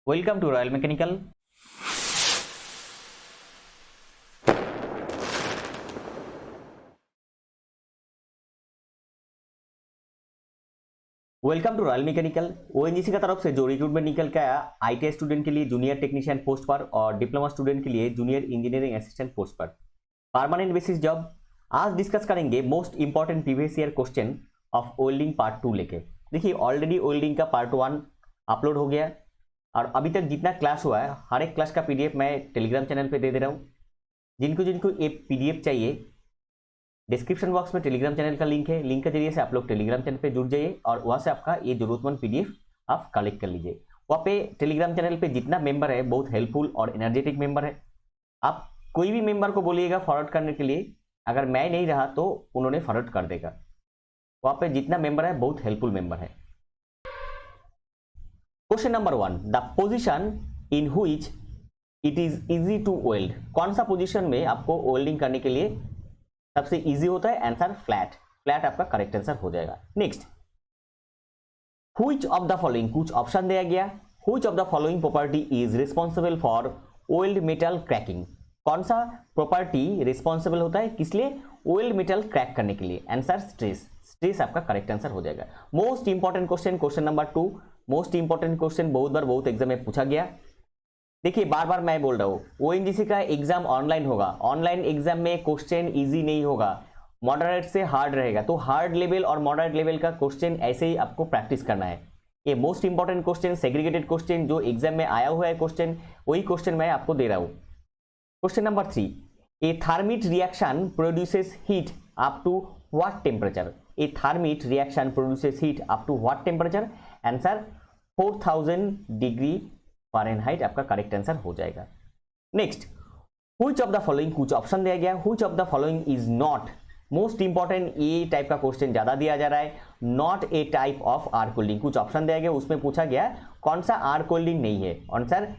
Welcome to Royal Mechanical. Welcome to Royal Mechanical. ONGC का तरफ से जो रिक्रूटमेंट निकल के आया आईटीआई स्टूडेंट के लिए जूनियर टेक्नीशियन पोस्ट पर और डिप्लोमा स्टूडेंट के लिए जूनियर इंजीनियरिंग असिस्टेंट पोस्ट पर परमानेंट बेसिस जॉब। आज डिस्कस करेंगे most important previous year question of welding part 2 लेके। देखिए ऑलरेडी वेल्डिंग का पार्ट 1 अपलोड हो गया और अभी तक जितना क्लास हुआ है हर एक क्लास का पीडीएफ मैं टेलीग्राम चैनल पे दे रहा हूँ। जिनको जिनको ये पीडीएफ चाहिए डिस्क्रिप्शन बॉक्स में टेलीग्राम चैनल का लिंक है, लिंक के जरिए से आप लोग टेलीग्राम चैनल पे जुड़ जाइए और वहाँ से आपका ये जरूरतमंद पीडीएफ आप कलेक्ट कर लीजिए। वहाँ पे टेलीग्राम चैनल पे जितना मेंबर है बहुत हेल्पफुल और एनर्जेटिक मेंबर है। आप कोई भी मेंबर को बोलिएगा फॉरवर्ड करने के लिए, अगर मैं नहीं रहा तो उन्होंने फॉरवर्ड कर देगा। वहाँ पे जितना मेंबर है बहुत हेल्पफुल मेंबर है। Question number 1, the position in which it is easy to weld. कौन सा पोजीशन में आपको वेल्डिंग करने के लिए सबसे इजी होता है? Answer flat. फ्लैट आपका करेक्ट आंसर हो जाएगा। Next, which of the following, कुछ ऑप्शन दिया गया। Which of the following property is responsible for weld metal cracking. कौन सा प्रॉपर्टी रिस्पॉन्सिबल होता है किस लिए? वेल्ड मेटल क्रैक करने के लिए। Answer stress. स्ट्रेस आपका करेक्ट आंसर हो जाएगा। Most important question, question number 2 most important question, बहुत बार बहुत एग्जाम में पूछा गया। देखिए बार बार मैं बोल रहा हूँ ओएनजीसी का एग्जाम ऑनलाइन होगा। ऑनलाइन एग्जाम में क्वेश्चन इजी नहीं होगा, मॉडरेट से हार्ड रहेगा। तो हार्ड लेवल और मॉडरेट लेवल का क्वेश्चन ऐसे ही आपको प्रैक्टिस करना है। ये most important question, segregated question जो एग्जाम में आया हुआ है क्वेश्चन, वही क्वेश्चन मैं आपको दे रहा हूँ। Question number 3, a thermit reaction produces heat up to what temperature. A thermit reaction produces heat up to what temperature? Answer 4000 degree Fahrenheit आपका करेक्ट आंसर हो जाएगा। Next, which of the following, कुछ option दिया गया। Which of the following is not, most important ये type का question ज्यादा दिया जा रहा है, not a type of arc welding. कुछ ऑप्शन दिया गया, उसमें पूछा गया कौन सा आर्क वेल्डिंग नहीं है। आंसर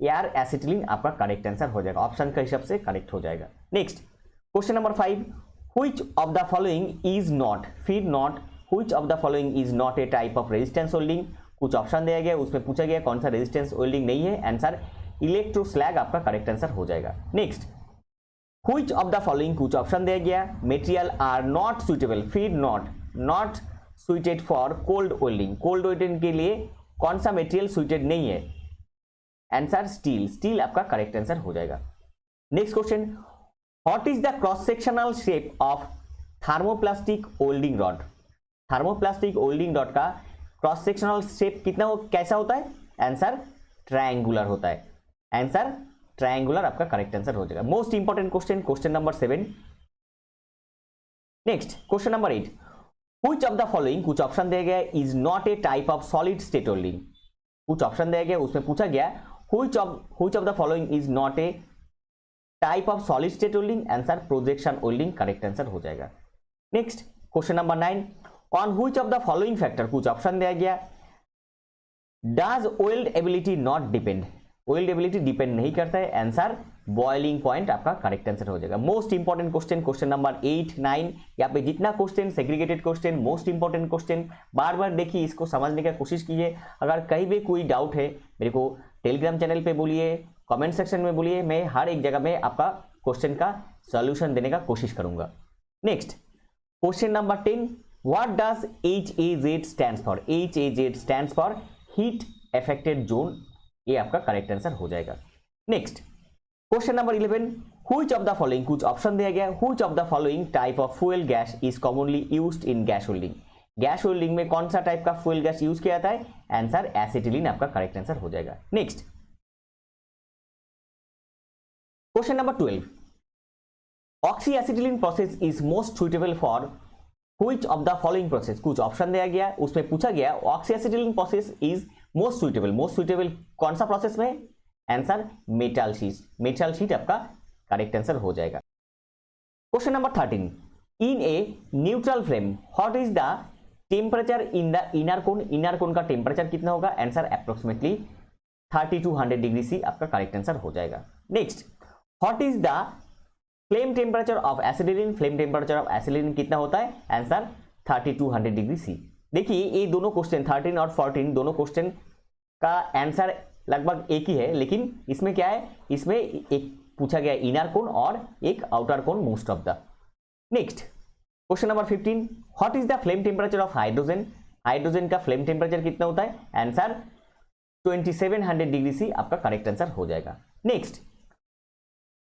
एयर एसिटिलीन आपका करेक्ट आंसर हो जाएगा। ऑप्शन के हिसाब से करेक्ट हो जाएगा। Next, question number 5, which of the following is not, फिर not, which of the following is not a type of resistance welding. कुछ ऑप्शन दिया गया, उसमें पूछा गया कौन सा रेजिस्टेंस वेल्डिंग नहीं है। आंसर इलेक्ट्रोस्लैग आपका करेक्ट आंसर हो जाएगा। Next, which of the following, कुछ ऑप्शन दिया गया, मटेरियल आर नॉट सुइटेबल, फिर not suited for cold welding. Cold welding के लिए कौन सा मटेरियल सुइटेड नहीं है? Answer steel. स्टील आपका करेक्ट आंसर हो जाएगा। Next question, what is the cross sectional shape of thermoplastic welding rod. Thermoplastic welding rod का क्रॉस सेक्शनल शेप कितना कैसा होता है? आंसर ट्रायंगुलर होता है। आंसर ट्रायंगुलर आपका करेक्ट आंसर हो जाएगा। Most important question, question number 7। Next, question number 8, which of the following, कुछ ऑप्शन दिया गया, is not a type of solid state welding. कुछ ऑप्शन दिया गया, उसमें पूछा गया which of the following is not a type of solid state welding. Answer projection welding correct answer हो जाएगा। Next, question number 9, on which of the following factor, कुछ option दिया गया, does weldability not depend. Weldability depend नहीं करता है। Answer boiling point आपका correct answer हो जाएगा। Most important question, question number 8, 9, यहाँ पे जितना question segregated question, most important question, बार बार देखिए, इसको समझने का कोशिश कीजिए। अगर कहीं भी कोई डाउट है मेरे को टेलीग्राम चैनल पे बोलिए, कमेंट सेक्शन में बोलिए, मैं हर एक जगह में आपका क्वेश्चन का सॉल्यूशन देने का कोशिश करूंगा। Next, question number 10, what does HAZ stands for. HAZ stands for heat affected zone. ये आपका करेक्ट आंसर हो जाएगा। Next, question number 11, which of the following, कुछ ऑप्शन दिया गया, which of the following type of fuel gas is commonly used in gas welding. Gas welding में कौन सा टाइप का फ्यूल गैस यूज किया जाता है? आंसर एसिटिलीन आपका करेक्ट आंसर हो जाएगा। Next, question number 12, oxy acetylene process is most suitable for which of the following process. कुछ ऑप्शन दिया गया, उसमें पूछा गया oxy acetylene process is most suitable. Most suitable कौन सा प्रोसेस में? Answer metal sheet. Metal sheet आपका करेक्ट आंसर हो जाएगा। Question number 13, in a neutral flame what is the temperature in the inner cone. Inner cone का temperature कितना होगा? Answer approximately 30 to 100 degree C आपका करेक्ट आंसर हो जाएगा। Next, what is the flame temperature of acetylene. Flame temperature of acetylene कितना होता है? Answer 30 to 100 degree C. देखिए ये दोनों क्वेश्चन 13 और 14 दोनों क्वेश्चन का आंसर लगभग एक ही है, लेकिन इसमें क्या है, इसमें एक पूछा गया इनर कोन और एक outer cone most of the. Next question number 15, what is the flame temperature of hydrogen. Hydrogen का फ्लेम टेम्परेचर कितना होता है, आंसर 2700 डिग्री सी आपका करेक्ट आंसर हो जाएगा। Next,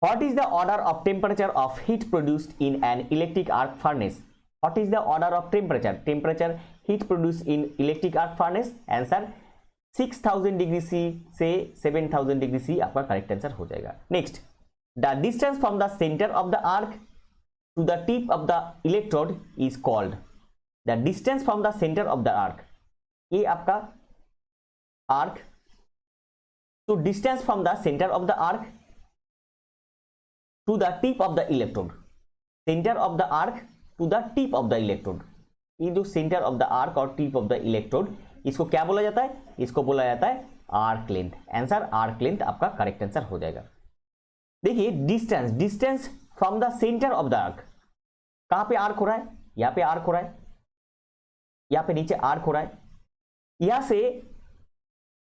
what is the order of temperature of heat produced in an electric arc furnace. What is the order of temperature heat produced in electric arc furnace, answer 6000 degree C से 7000 degree C आपका correct answer हो जाएगा। Next, the distance from the centre of the arc to the tip of the electrode is called. The distance from the centre of the arc, ये आपका arc, तो distance from the centre of the arc to the tip of the electrode, centre of the arc to the tip of the electrode, ये जो centre of the arc और tip of the electrode, इसको क्या बोला जाता है, इसको बोला जाता है arc length. Answer arc length आपका करेक्ट आंसर हो जाएगा। देखिए distance from the centre of the arc, कहां पे आर्क हो रहा है, यहां पे आर्क हो रहा है, यहां पे नीचे आर्क हो रहा है, यहां से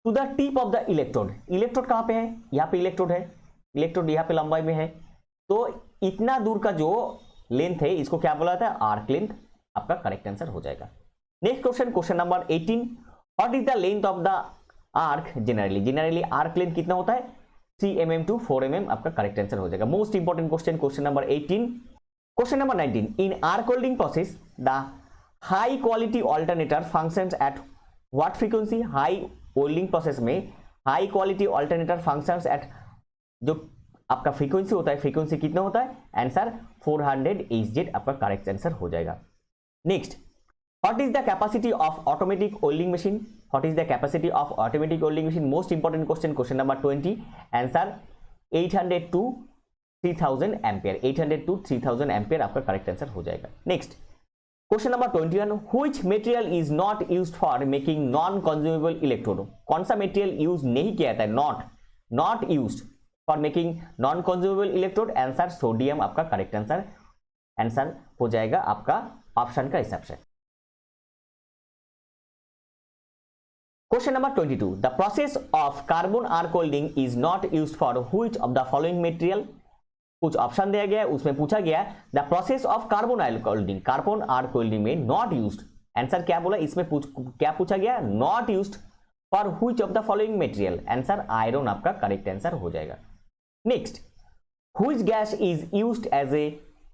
to the tip of the electrode, electrode कहां पे है, यहां पे इलेक्ट्रोड है, इलेक्ट्रोड यहां पे लंबाई में है, तो इतना दूर का जो लेंथ है इसको क्या बोला जाता है, आर्क लेंथ आपका करेक्ट आंसर हो जाएगा। Next question number 18, what is the length of the arc generally arc length कितना होता है, 3 mm टू 4 mm आपका करेक्ट आंसर हो जाएगा। Most important question number 18। Question number 19, in arc holding process the high quality alternator functions at what frequency. High holding process में high quality alternator functions at जो आपका frequency होता है, frequency कितना होता है, आंसर 400 Hz आपका करेक्ट आंसर हो जाएगा। Next, what is the capacity of automatic welding machine. What is the capacity of automatic welding machine, most important question number 20, answer 800 to 3000 ampere, 800 to 3000 ampere आपका correct answer हो जाएगा। Next question number 21, which material is not used for making non consumable electrode. कौन सा material use नहीं किया जाता है, not used for making non consumable electrode, answer sodium आपका करेक्ट आंसर हो जाएगा आपका ऑप्शन का हिसाब से। Question number 22, the process of carbon arc holding is not used for which of the following material. कुछ ऑप्शन दिया गया है, उसमें पूछा गया the process of carbon arc welding, carbon arc welding में नॉट यूज्ड, आंसर क्या बोला, इसमें क्या पूछा गया, not used for which of the following material, answer iron आपका करेक्ट आंसर हो जाएगा। Next, which gas is used as a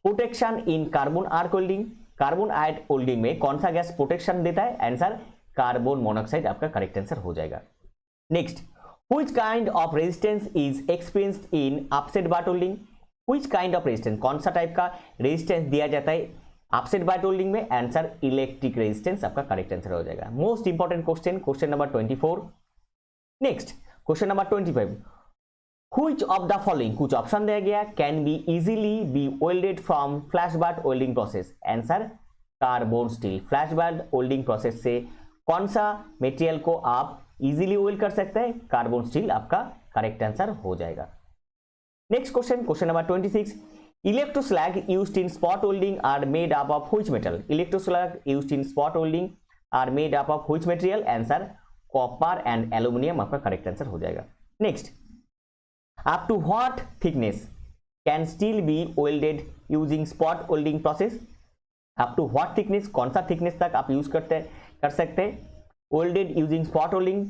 protection in carbon arc welding. Carbon arc welding में कौन सा गैस प्रोटेक्शन देता है, आंसर कार्बन मोनोऑक्साइड आपका correct answer हो जाएगा। Next, which kind of resistance is experienced in upset butt welding. Which kind of resistance, कौन सा टाइप का रेजिस्टेंस दिया जाता है अपसेट बार्ट होल्डिंग में, आंसर इलेक्ट्रिक रेजिस्टेंस आपका करेक्ट आंसर हो जाएगा। Most important question number 24। Next question number 25, which of the following, कुछ ऑप्शन दिया गया, can be easily B welded from flash BART holding process, answer carbon steel. Flash BART holding process से कौन सा material को आप इजीली वेल्ड कर सकते हैं, कार्बन स्टील आपका करेक्ट आंसर हो जाएगा। Next question number 26, electroslag used in spot holding are made up of which metal. Electroslag used in spot holding are made up of which material, answer copper and aluminium आपका correct answer हो जाएगा। Next, up to what thickness can steel be welded using spot holding process. Up to what thickness, कौन सा thickness तक आप use कर सकते हैं welded using spot holding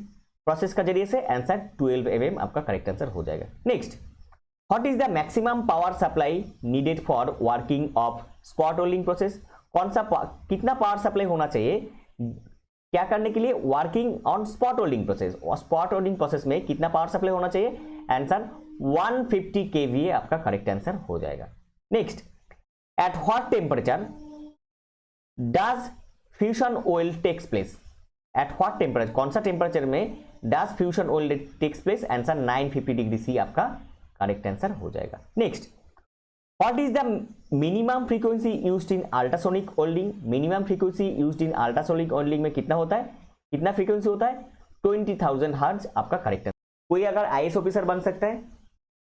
process का जरिए से, आंसर 12 mm आपका करेक्ट आंसर हो जाएगा। Next, what is the maximum power supply needed for working of spot holding process. कौन सा कितना पावर सप्लाई होना चाहिए क्या करने के लिए, working on spot holding process, और स्पॉट होल्डिंग प्रोसेस में कितना पावर सप्लाई होना चाहिए, आंसर 150 kVA आपका करेक्ट आंसर हो जाएगा। Next, at what temperature does fusion oil takes place. At what temperature, कौन सा टेम्परेचर में does fusion oil takes place, answer 950 degree C आपका करेक्ट आंसर हो जाएगा। Next, what is the minimum frequency used in ultrasonic welding. Minimum frequency used in ultrasonic holding में कितना होता है, कितना फ्रीक्वेंसी होता है, 20,000 हर्ट्ज आपका करेक्ट आंसर। कोई अगर IAS ऑफिसर बन सकता है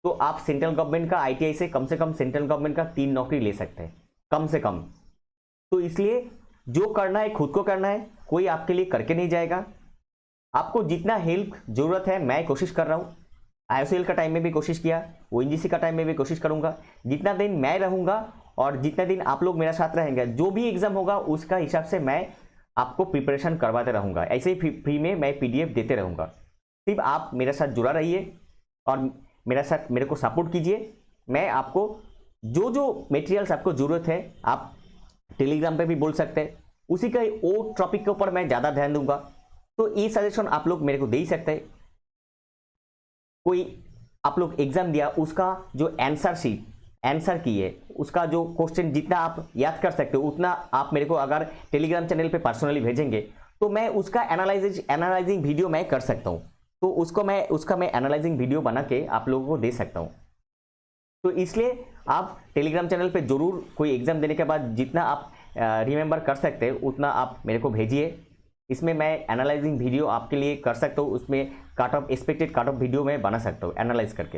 तो आप सेंट्रल गवर्नमेंट का ITI से कम सेंट्रल गवर्नमेंट का 3 नौकरी ले सकते हैं कम से कम। तो इसलिए जो करना है खुद को करना है, कोई आपके लिए करके नहीं जाएगा। आपको जितना हेल्प जरूरत है मैं कोशिश कर रहा हूँ। IOCL का टाइम में भी कोशिश किया, ONGC का टाइम में भी कोशिश करूंगा। जितना दिन मैं रहूंगा और जितना दिन आप लोग मेरे साथ रहेंगे, जो भी एग्जाम होगा उसका हिसाब से मैं आपको प्रिपरेशन करवाते रहूंगा। ऐसे ही फ्री में मैं PDF देते रहूंगा। सिर्फ आप मेरे साथ जुड़ा रहिए और मेरे को सपोर्ट कीजिए। मैं आपको जो जो मटेरियल्स आपको जरूरत है आप टेलीग्राम पे भी बोल सकते हैं, उसी का वो टॉपिक के ऊपर मैं ज़्यादा ध्यान दूंगा। तो ये सजेशन आप लोग मेरे को दे ही सकते हैं। कोई आप लोग एग्जाम दिया, उसका जो आंसर शीट आंसर की है, उसका जो क्वेश्चन जितना आप याद कर सकते हो उतना आप मेरे को अगर टेलीग्राम चैनल पे पर्सनली भेजेंगे तो मैं उसका एनालाइजिंग वीडियो मैं कर सकता हूँ। तो उसका मैं एनालाइजिंग वीडियो बना के आप लोगों को दे सकता हूँ। तो इसलिए आप टेलीग्राम चैनल पे जरूर कोई एग्जाम देने के बाद जितना आप रिमेंबर कर सकते हैं उतना आप मेरे को भेजिए। इसमें मैं एनालाइजिंग वीडियो आपके लिए कर सकता हूँ, उसमें एक्सपेक्टेड कट ऑफ वीडियो मैं बना सकता हूँ एनालाइज करके।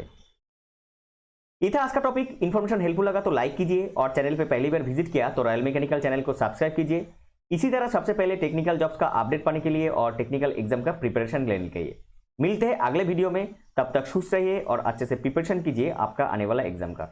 ये था आज का टॉपिक। इन्फॉर्मेशन हेल्पफुल लगा तो लाइक कीजिए और चैनल पे पहली बार विजिट किया तो रॉयल मैकेनिकल चैनल को सब्सक्राइब कीजिए। इसी तरह सबसे पहले टेक्निकल जॉब्स का अपडेट पाने के लिए और टेक्निकल एग्जाम का प्रिपरेशन लेने के लिए मिलते हैं अगले वीडियो में। तब तक खुश रहिए और अच्छे से प्रिपरेशन कीजिए आपका आने वाला एग्जाम का।